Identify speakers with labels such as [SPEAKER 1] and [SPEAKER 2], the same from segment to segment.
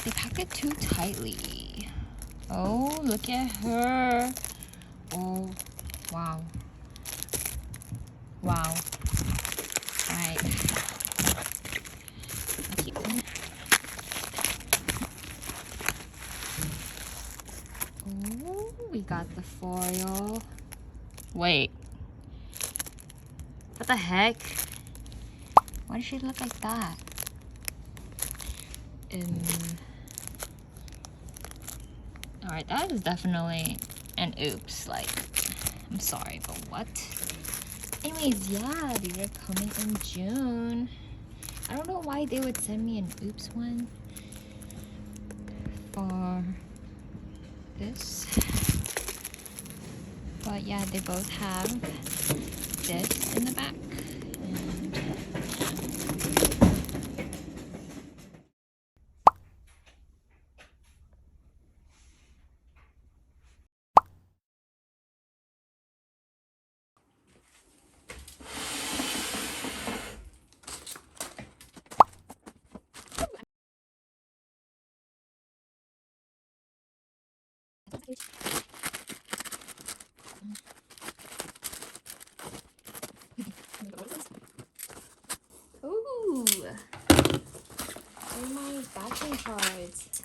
[SPEAKER 1] They pack it too tightly. Oh, look at her. Oh, wow. Wow. Alright. Oh, we got the foil. Wait. What the heck? Why does she look like that? Alright, that is definitely an oops. Like, I'm sorry, but what? Anyways, yeah, these are coming in June. I don't know why they would send me an oops one for this. But yeah, they both have this in the back. And ooh, they're my batching cards.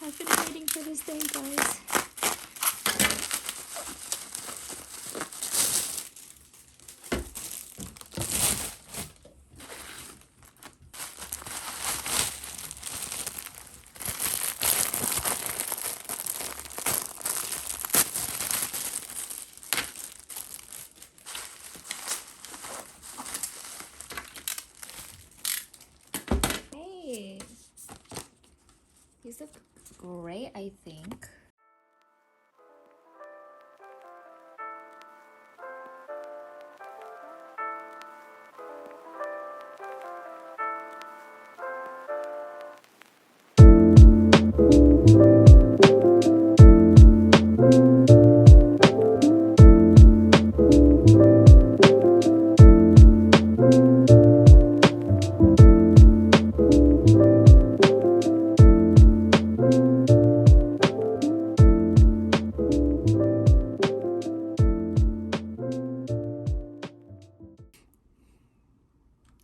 [SPEAKER 1] I've been waiting for this day, guys. These look great, I think.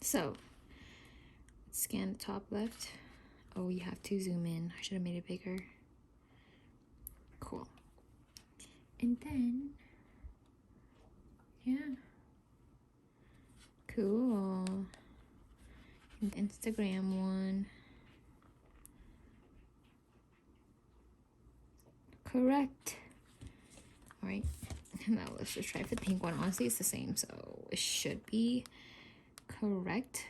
[SPEAKER 1] So, scan the top left. Oh, you have to zoom in. I should have made it bigger. Cool. And then, yeah. Cool. And the Instagram one. Correct. All right. Now let's just try for the pink one. Honestly, it's the same, so it should be correct.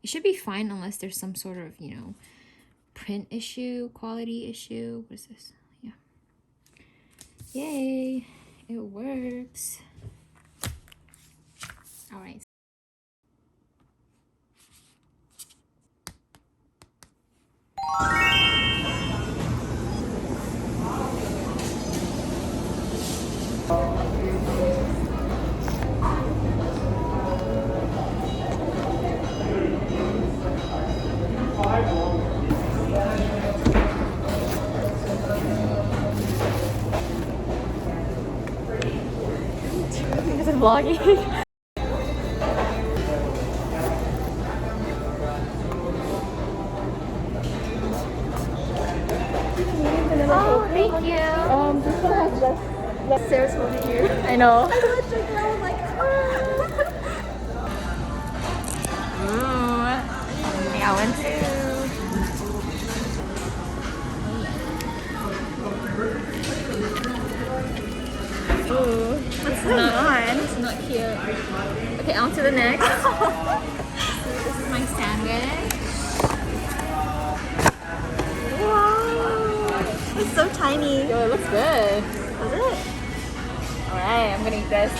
[SPEAKER 1] It should be fine unless there's some sort of, you know, print issue, quality issue. What is this? Yeah. Yay, it works. All right. Vlogging. Oh, thank you.
[SPEAKER 2] This one has less Sarah's holding you.
[SPEAKER 1] I know.
[SPEAKER 2] I literally go like,
[SPEAKER 1] Ooh, yeah, one too. Ooh, that's not cute. Okay, on to the next. This is my sandwich.
[SPEAKER 2] Wow, it's so tiny.
[SPEAKER 1] Yo, it looks good.
[SPEAKER 2] Is it?
[SPEAKER 1] Alright, I'm gonna eat this.